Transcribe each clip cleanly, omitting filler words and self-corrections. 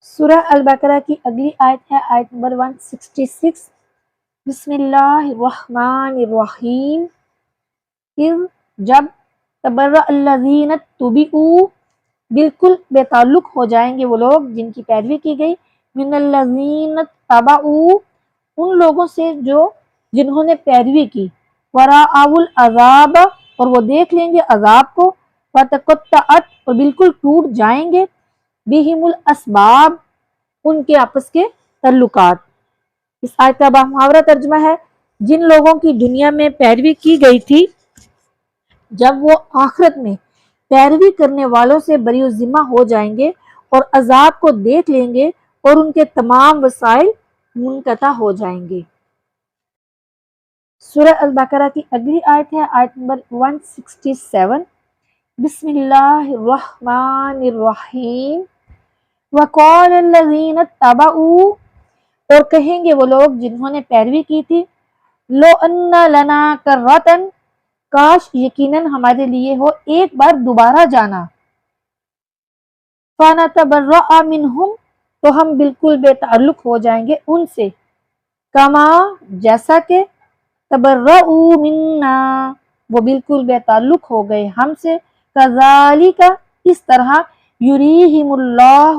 سورہ البقرہ کی اگلی آیت ہے آیت نمبر 166۔ بسم اللہ الرحمن الرحیم۔ اذ جب تبرأ الذین اتبعوا بالکل بے تعلق ہو جائیں گے وہ لوگ جن کی پیروی کی گئی، من الذین اتبعوا ان لوگوں سے جو جنہوں نے پیروی کی، ورأوا العذاب اور وہ دیکھ لیں گے عذاب کو، وتقطعت اور بالکل ٹوٹ جائیں گے، بہم الاسباب ان کے آپس کے تعلقات۔ اس آیت کا محاورہ ترجمہ ہے، جن لوگوں کی دنیا میں پیروی کی گئی تھی جب وہ آخرت میں پیروی کرنے والوں سے بری الذمہ ہو جائیں گے اور عذاب کو دیکھ لیں گے اور ان کے تمام وسائل منقطع ہو جائیں گے۔ سورہ البقرہ کی اگلی آیت ہے آیت نمبر 167۔ بسم اللہ الرحمن الرحیم۔ وقال الذین اتبعوا اور کہیں گے وہ لوگ جنہوں نے پیروی کی تھی، لو ان لنا کرۃ کاش یقیناً ہمارے لیے ہو ایک بار دوبارہ جانا، فنتبرأ منہم تو ہم بالکل بے تعلق ہو جائیں گے ان سے، کما جیسا کہ تبرؤوا منا وہ بالکل بے تعلق ہو گئے ہم سے، کذالک اس طرح، یریہم اللہ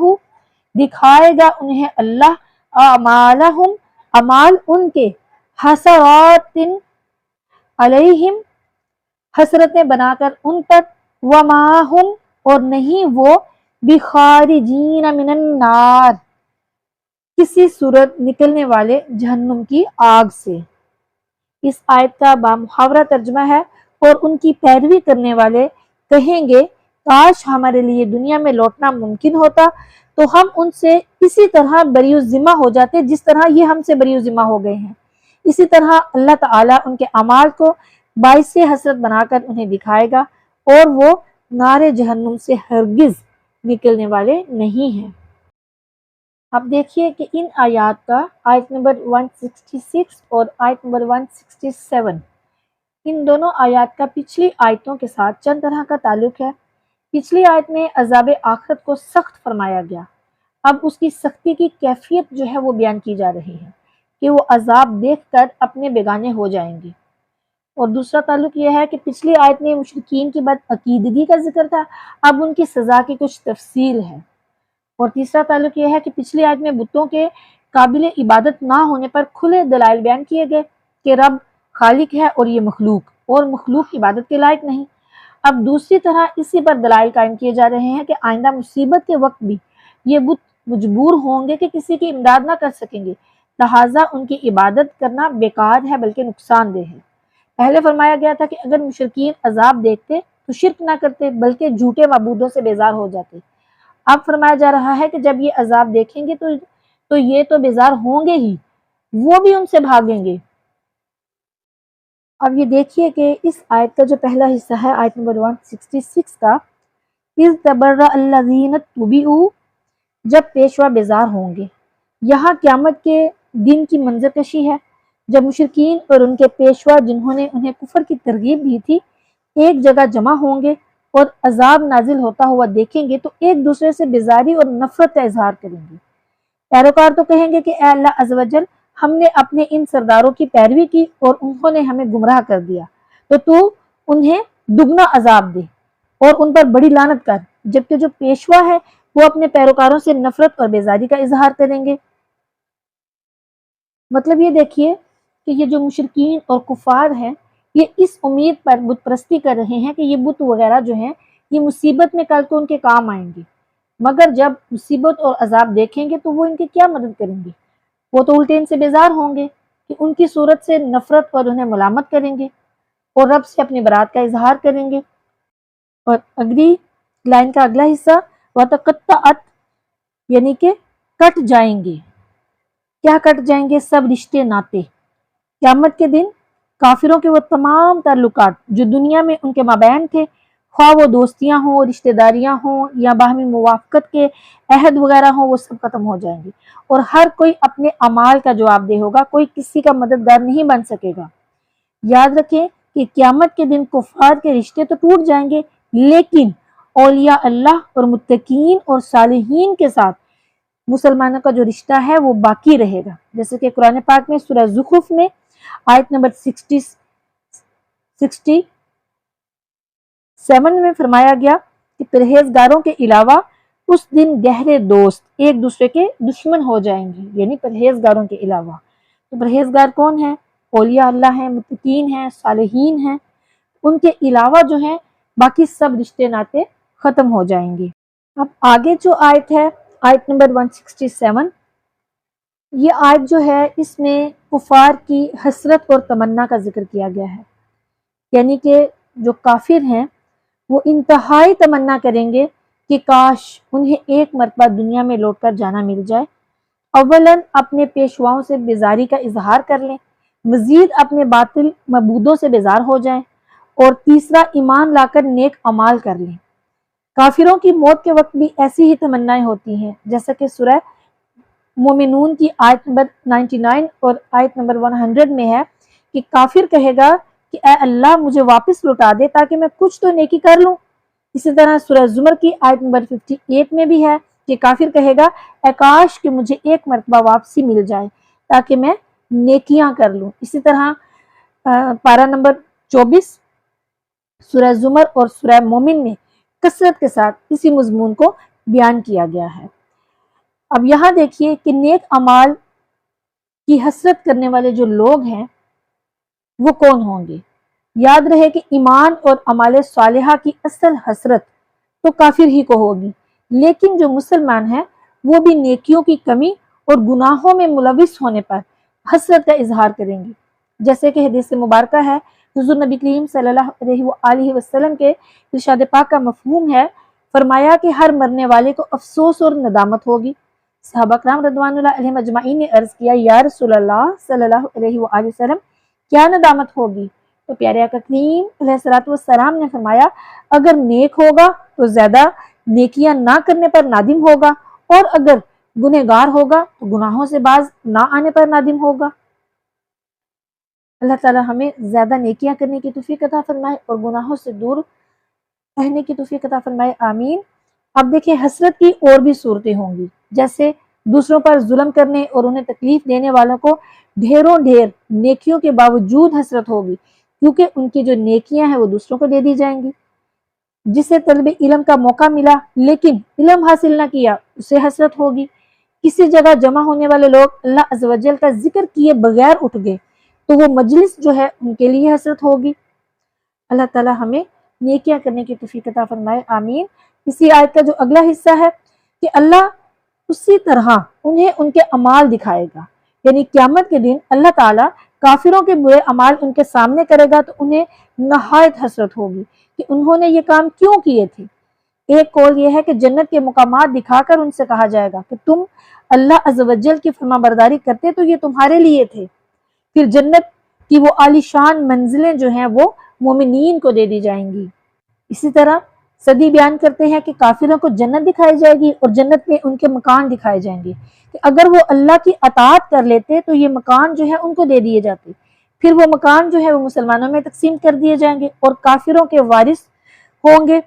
دکھائے گا انہیں اللہ، اعمالہم اعمال ان کے، حسرات علیہم حسرتیں بنا کر ان پر، وما ہم اور نہیں وہ، بخارجین من النار کسی صورت نکلنے والے جہنم کی آگ سے۔ اس آیت کا بامحاورہ ترجمہ ہے، اور ان کی پیروی کرنے والے کہیں گے کاش ہمارے لیے دنیا میں لوٹنا ممکن ہوتا تو ہم ان سے اسی طرح بری الذمہ ہو جاتے جس طرح یہ ہم سے بری الذمہ ہو گئے ہیں۔ اسی طرح اللہ تعالیٰ ان کے اعمال کو باعث حسرت بنا کر انہیں دکھائے گا اور وہ نار جہنم سے ہرگز نکلنے والے نہیں ہیں۔ اب دیکھیے کہ ان آیات کا آیت نمبر 166 اور آیت نمبر 167 ان دونوں آیات کا پچھلی آیتوں کے ساتھ چند طرح کا تعلق ہے۔ پچھلی آیت میں عذاب آخرت کو سخت فرمایا گیا، اب اس کی سختی کی کیفیت جو ہے وہ بیان کی جا رہی ہے کہ وہ عذاب دیکھ کر اپنے بیگانے ہو جائیں گے۔ اور دوسرا تعلق یہ ہے کہ پچھلی آیت میں مشرکین کی بدعقیدگی کا ذکر تھا، اب ان کی سزا کی کچھ تفصیل ہے۔ اور تیسرا تعلق یہ ہے کہ پچھلی آیت میں بتوں کے قابل عبادت نہ ہونے پر کھلے دلائل بیان کیے گئے کہ رب خالق ہے اور یہ مخلوق، اور مخلوق عبادت کے لائق نہیں۔ اب دوسری طرح اسی پر دلائل قائم کیے جا رہے ہیں کہ آئندہ مصیبت کے وقت بھی یہ بت مجبور ہوں گے کہ کسی کی امداد نہ کر سکیں گے، لہٰذا ان کی عبادت کرنا بیکار ہے بلکہ نقصان دہ ہے۔ پہلے فرمایا گیا تھا کہ اگر مشرکین عذاب دیکھتے تو شرک نہ کرتے بلکہ جھوٹے معبودوں سے بیزار ہو جاتے۔ اب فرمایا جا رہا ہے کہ جب یہ عذاب دیکھیں گے تو یہ تو بیزار ہوں گے ہی، وہ بھی ان سے بھاگیں گے۔ اب یہ دیکھیے کہ اس آیت کا جو پہلا حصہ ہے آیت نمبر 166 کا، اذ تبرأ الذین اتبعوا جب پیشوا بیزار ہوں گے، یہاں قیامت کے دن کی منظر کشی ہے جب مشرکین اور ان کے پیشوا جنہوں نے انہیں کفر کی ترغیب دی تھی ایک جگہ جمع ہوں گے اور عذاب نازل ہوتا ہوا دیکھیں گے تو ایک دوسرے سے بیزاری اور نفرت کا اظہار کریں گے۔ پیروکار تو کہیں گے کہ اے اللہ عز و جل، ہم نے اپنے ان سرداروں کی پیروی کی اور انہوں نے ہمیں گمراہ کر دیا، تو انہیں دگنا عذاب دے اور ان پر بڑی لعنت کر، جبکہ جو پیشوا ہے وہ اپنے پیروکاروں سے نفرت اور بیزاری کا اظہار کریں گے۔ مطلب یہ دیکھیے کہ یہ جو مشرکین اور کفار ہیں یہ اس امید پر بت پرستی کر رہے ہیں کہ یہ بت وغیرہ جو ہیں یہ مصیبت میں کل کو ان کے کام آئیں گے، مگر جب مصیبت اور عذاب دیکھیں گے تو وہ ان کی کیا مدد کریں گے؟ وہ تو الٹے ان سے بیزار ہوں گے کہ ان کی صورت سے نفرت اور انہیں ملامت کریں گے اور رب سے اپنی برات کا اظہار کریں گے۔ اور اگلی لائن کا اگلا حصہ وتقطعت یعنی کہ کٹ جائیں گے۔ کیا کٹ جائیں گے؟ سب رشتے ناتے۔ قیامت کے دن کافروں کے وہ تمام تعلقات جو دنیا میں ان کے مابین تھے، خواہ وہ دوستیاں ہوں، رشتہ داریاں ہوں یا باہمی موافقت کے عہد وغیرہ ہوں، وہ سب ختم ہو جائیں گے اور ہر کوئی اپنے اعمال کا جواب دہ ہوگا، کوئی کسی کا مددگار نہیں بن سکے گا۔ یاد رکھیں کہ قیامت کے دن کفار کے رشتے تو ٹوٹ جائیں گے، لیکن اولیاء اللہ اور متقین اور صالحین کے ساتھ مسلمانوں کا جو رشتہ ہے وہ باقی رہے گا. جیسے کہ قرآن پاک میں سورہ زخرف میں آیت نمبر 67 میں فرمایا گیا کہ پرہیزگاروں کے علاوہ اس دن گہرے دوست ایک دوسرے کے دشمن ہو جائیں گے، یعنی پرہیزگاروں کے علاوہ. تو پرہیزگار کون ہیں؟ اولیاء اللہ ہیں، متقین ہیں، صالحین ہیں. ان کے علاوہ جو ہیں باقی سب رشتے ناطے ختم ہو جائیں گے. اب آگے جو آیت ہے، آیت نمبر 167، یہ آیت جو ہے اس میں کفار کی حسرت اور تمنا کا ذکر کیا گیا ہے. یعنی کہ جو کافر ہیں وہ انتہائی تمنا کریں گے کہ کاش انہیں ایک مرتبہ دنیا میں لوٹ کر جانا مل جائے. اولاً اپنے پیشواؤں سے بیزاری کا اظہار کر لیں، مزید اپنے باطل معبودوں سے بیزار ہو جائیں، اور تیسرا ایمان لا کر نیک اعمال کر لیں. کافروں کی موت کے وقت بھی ایسی ہی تمنائیں ہوتی ہیں، جیسا کہ سورہ مومنون کی آیت نمبر 99 اور آیت نمبر 100 میں ہے کہ کافر کہے گا کہ اے اللہ مجھے واپس لوٹا دے تاکہ میں کچھ تو نیکی کر لوں. اسی طرح سورہ زمر کی آیت نمبر 58 میں بھی ہے کہ کافر کہے گا اے کاش کہ مجھے ایک مرتبہ واپسی مل جائے تاکہ میں نیکیاں کر لوں. اسی طرح پارہ نمبر 24 سورہ زمر اور سورہ مومن میں کثرت کے ساتھ اسی مضمون کو بیان کیا گیا ہے. اب یہاں دیکھیے کہ نیک اعمال کی حسرت کرنے والے جو لوگ ہیں وہ کون ہوں گے. یاد رہے کہ ایمان اور اعمال صالحہ کی اصل حسرت تو کافر ہی کو ہوگی، لیکن جو مسلمان ہیں وہ بھی نیکیوں کی کمی اور گناہوں میں ملوث ہونے پر حسرت کا اظہار کریں گے. جیسے کہ حدیث مبارکہ ہے، حضور نبی کریم صلی اللہ علیہ وآلہ وسلم کے ارشاد پاک کا مفہوم ہے، فرمایا کہ ہر مرنے والے کو افسوس اور ندامت ہوگی. صحابہ کرام رضوان اللہ علیہم اجمعین نے عرض کیا یا رسول اللہ صلی اللہ علیہ وآلہ وسلم کیا ندامت ہوگی؟ تو پیارے آقا کریم علیہ الصلوۃ والسلام نے فرمایا اگر نیک ہوگا تو زیادہ نیکیاں نہ کرنے پر نادم ہوگا، اور اگر گنہگار ہوگا تو گناہوں سے باز نہ آنے پر نادم ہوگا. اللہ تعالی ہمیں زیادہ نیکیاں کرنے کی توفیق عطا فرمائے اور گناہوں سے دور رہنے کی توفیق عطا فرمائے، آمین. اب دیکھیں حسرت کی اور بھی صورتیں ہوں گی، جیسے دوسروں پر ظلم کرنے اور انہیں تکلیف دینے والوں کو ڈھیروں ڈھیر نیکیوں کے باوجود حسرت ہوگی، کیونکہ ان کی جو نیکیاں ہیں وہ دوسروں کو دے دی جائیں گی. جسے طلب علم کا موقع ملا لیکن علم حاصل نہ کیا اسے حسرت ہوگی. کسی جگہ جمع ہونے والے لوگ اللہ عز و جل کا ذکر کیے بغیر اٹھ گئے تو وہ مجلس جو ہے ان کے لیے حسرت ہوگی. اللہ تعالی ہمیں نیکیاں کرنے کی توفیق عطا فرمائے، آمین. اسی آیت کا جو اگلا حصہ ہے کہ اللہ اسی طرح انہیں ان کے اعمال دکھائے گا، یعنی قیامت کے دن اللہ تعالیٰ کافروں کے برے اعمال ان کے سامنے کرے گا تو انہیں نہایت حسرت ہوگی کہ انہوں نے یہ کام کیوں کیے تھے. ایک قول یہ ہے کہ جنت کے مقامات دکھا کر ان سے کہا جائے گا کہ تم اللہ عز و جل کی فرما برداری کرتے تو یہ تمہارے لیے تھے. پھر جنت کی وہ عالی شان منزلیں جو ہیں وہ مومنین کو دے دی جائیں گی. اسی طرح صدی بیان کرتے ہیں کہ کافروں کو جنت دکھائی جائے گی اور جنت میں ان کے مکان دکھائے جائیں گے کہ اگر وہ اللہ کی اطاعت کر لیتے تو یہ مکان جو ہے ان کو دے دیے جاتے. پھر وہ مکان جو ہے وہ مسلمانوں میں تقسیم کر دیے جائیں گے اور کافروں کے وارث ہوں گے،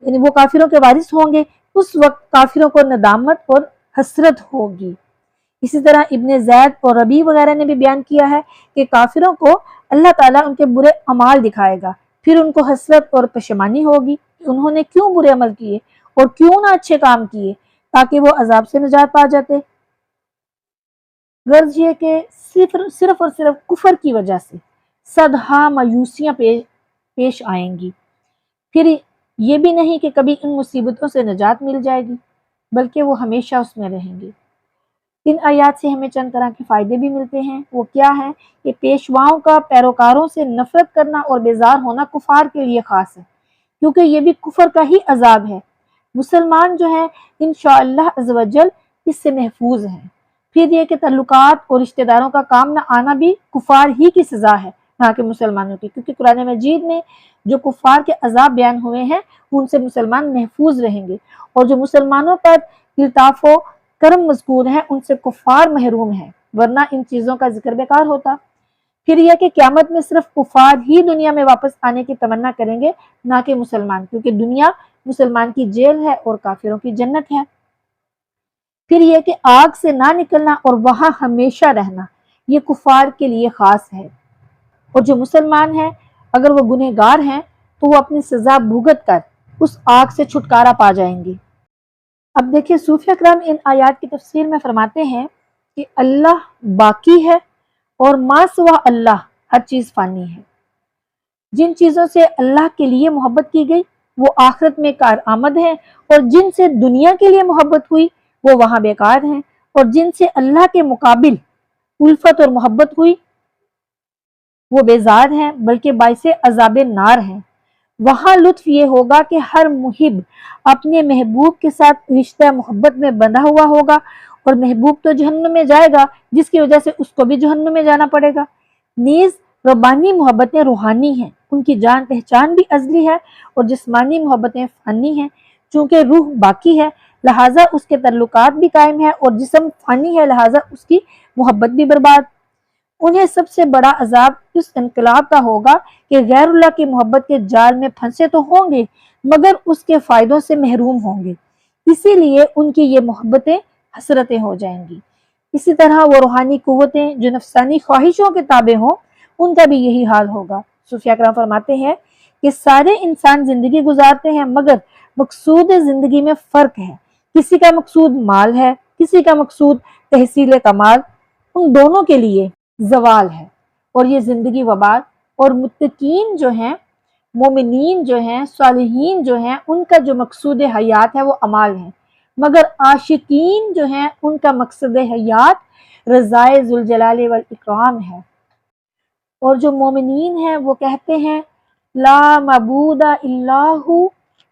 یعنی وہ کافروں کے وارث ہوں گے. اس وقت کافروں کو ندامت اور حسرت ہوگی. اسی طرح ابن زید اور ربیع وغیرہ نے بھی بیان کیا ہے کہ کافروں کو اللہ تعالیٰ ان کے برے اعمال دکھائے گا، پھر ان کو حسرت اور پشیمانی ہوگی کہ انہوں نے کیوں برے عمل کیے اور کیوں نہ اچھے کام کیے تاکہ وہ عذاب سے نجات پا جاتے. غرض یہ کہ صرف اور صرف کفر کی وجہ سے صدہا مایوسیاں پیش آئیں گی. پھر یہ بھی نہیں کہ کبھی ان مصیبتوں سے نجات مل جائے گی، بلکہ وہ ہمیشہ اس میں رہیں گے. ان آیات سے ہمیں چند طرح کے فائدے بھی ملتے ہیں. وہ کیا ہے کہ پیشواؤں کا پیروکاروں سے نفرت کرنا اور بیزار ہونا کفار کے لیے خاص ہے، کیونکہ یہ بھی کفر کا ہی عذاب ہے. مسلمان جو ہیں انشاءاللہ عز و جل اس سے محفوظ ہیں. پھر یہ کہ تعلقات اور رشتہ داروں کا کام نہ آنا بھی کفار ہی کی سزا ہے نہ کہ مسلمانوں کی، کیونکہ قرآن مجید میں جو کفار کے عذاب بیان ہوئے ہیں ان سے مسلمان محفوظ رہیں گے، اور جو مسلمانوں پر الطاف و کرم مذکور ہیں ان سے کفار محروم ہیں، ورنہ ان چیزوں کا ذکر بیکار ہوتا. پھر یہ کہ قیامت میں صرف کفار ہی دنیا میں واپس آنے کی تمنا کریں گے نہ کہ مسلمان، کیونکہ دنیا مسلمان کی جیل ہے اور کافروں کی جنت ہے. پھر یہ کہ آگ سے نہ نکلنا اور وہاں ہمیشہ رہنا، یہ کفار کے لیے خاص ہے، اور جو مسلمان ہیں اگر وہ گنہگار ہیں تو وہ اپنی سزا بھگت کر اس آگ سے چھٹکارا پا جائیں گے۔ اب دیکھیے صوفیہ کرام ان آیات کی تفسیر میں فرماتے ہیں کہ اللہ باقی ہے اور ما سوا اللہ ہر چیز فانی ہے۔ جن چیزوں سے اللہ کے لیے محبت کی گئی وہ آخرت میں کارآمد ہیں، اور جن سے دنیا کے لیے محبت ہوئی وہ وہاں بیکار ہیں، اور جن سے اللہ کے مقابل الفت اور محبت ہوئی وہ بیزار ہیں بلکہ باعث عذاب نار ہیں۔ وہاں لطف یہ ہوگا کہ ہر محب اپنے محبوب کے ساتھ رشتہ محبت میں بندھا ہوا ہوگا، اور محبوب تو جہنم میں جائے گا جس کی وجہ سے اس کو بھی جہنم میں جانا پڑے گا۔ نیز ربانی محبتیں روحانی ہیں، ان کی جان پہچان بھی ازلی ہے، اور جسمانی محبتیں فانی ہیں۔ چونکہ روح باقی ہے لہٰذا اس کے تعلقات بھی قائم ہیں، اور جسم فانی ہے لہٰذا اس کی محبت بھی برباد۔ انہیں سب سے بڑا عذاب اس انقلاب کا ہوگا کہ غیر اللہ کی محبت کے جال میں پھنسے تو ہوں گے مگر اس کے فائدوں سے محروم ہوں گے، اسی لیے ان کی یہ محبتیں حسرتیں ہو جائیں گی۔ اسی طرح وہ روحانی قوتیں جو نفسانی خواہشوں کے تابع ہوں ان کا بھی یہی حال ہوگا۔ صوفیہ کرام فرماتے ہیں کہ سارے انسان زندگی گزارتے ہیں مگر مقصود زندگی میں فرق ہے، کسی کا مقصود مال ہے، کسی کا مقصود تحصیل کمال، ان دونوں کے لیے زوال ہے اور یہ زندگی وبال، اور متقین جو ہیں، مومنین جو ہیں، صالحین جو ہیں، ان کا جو مقصود حیات ہے وہ اعمال ہیں، مگر عاشقین جو ہیں ان کا مقصد حیات رضائے ذوالجلال والاکرام ہے۔ اور جو مومنین ہیں وہ کہتے ہیں لا معبود الا ہو،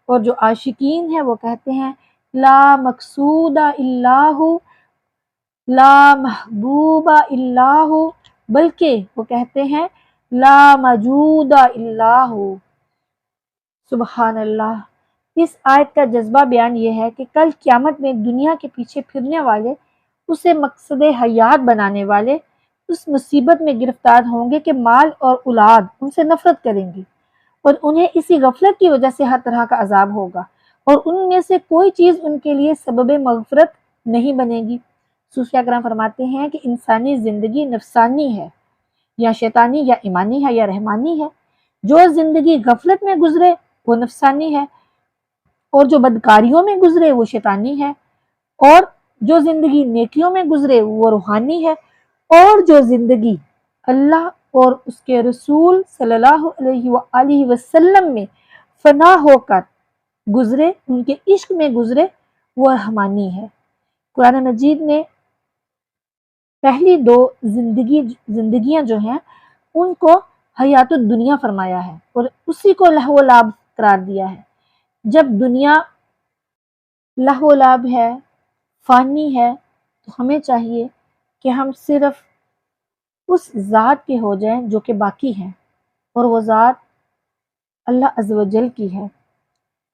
اور جو عاشقین ہیں وہ کہتے ہیں لا مقصود الا ہو، لا محبوب الا ہو، بلکہ وہ کہتے ہیں لا موجود الا ہو۔ سبحان اللہ۔ اس آیت کا جذبہ بیان یہ ہے کہ کل قیامت میں دنیا کے پیچھے پھرنے والے، اسے مقصد حیات بنانے والے اس مصیبت میں گرفتار ہوں گے کہ مال اور اولاد ان سے نفرت کریں گی، اور انہیں اسی غفلت کی وجہ سے ہر طرح کا عذاب ہوگا، اور ان میں سے کوئی چیز ان کے لیے سبب مغفرت نہیں بنے گی۔ صوفیہ کرام فرماتے ہیں کہ انسانی زندگی نفسانی ہے یا شیطانی، یا ایمانی ہے یا رحمانی ہے۔ جو زندگی غفلت میں گزرے وہ نفسانی ہے، اور جو بدکاریوں میں گزرے وہ شیطانی ہے، اور جو زندگی نیکیوں میں گزرے وہ روحانی ہے، اور جو زندگی اللہ اور اس کے رسول صلی اللہ علیہ وآلہ وسلم میں فنا ہو کر گزرے، ان کے عشق میں گزرے، وہ رحمانی ہے۔ قرآن مجید نے پہلی دو زندگیاں جو ہیں ان کو حیات الدنیا فرمایا ہے اور اسی کو لہو و لعب قرار دیا ہے۔ جب دنیا لہو و لعب ہے، فانی ہے، تو ہمیں چاہیے کہ ہم صرف اس ذات کے ہو جائیں جو کہ باقی ہیں، اور وہ ذات اللہ عز و جل کی ہے۔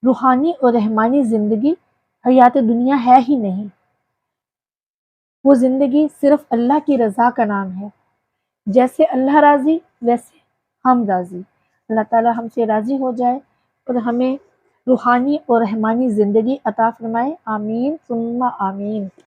روحانی اور رحمانی زندگی حیات دنیا ہے ہی نہیں، وہ زندگی صرف اللہ کی رضا کا نام ہے۔ جیسے اللہ راضی ویسے ہم راضی۔ اللہ تعالی ہم سے راضی ہو جائے اور ہمیں روحانی اور رحمانی زندگی عطا فرمائے، آمین ثم آمین۔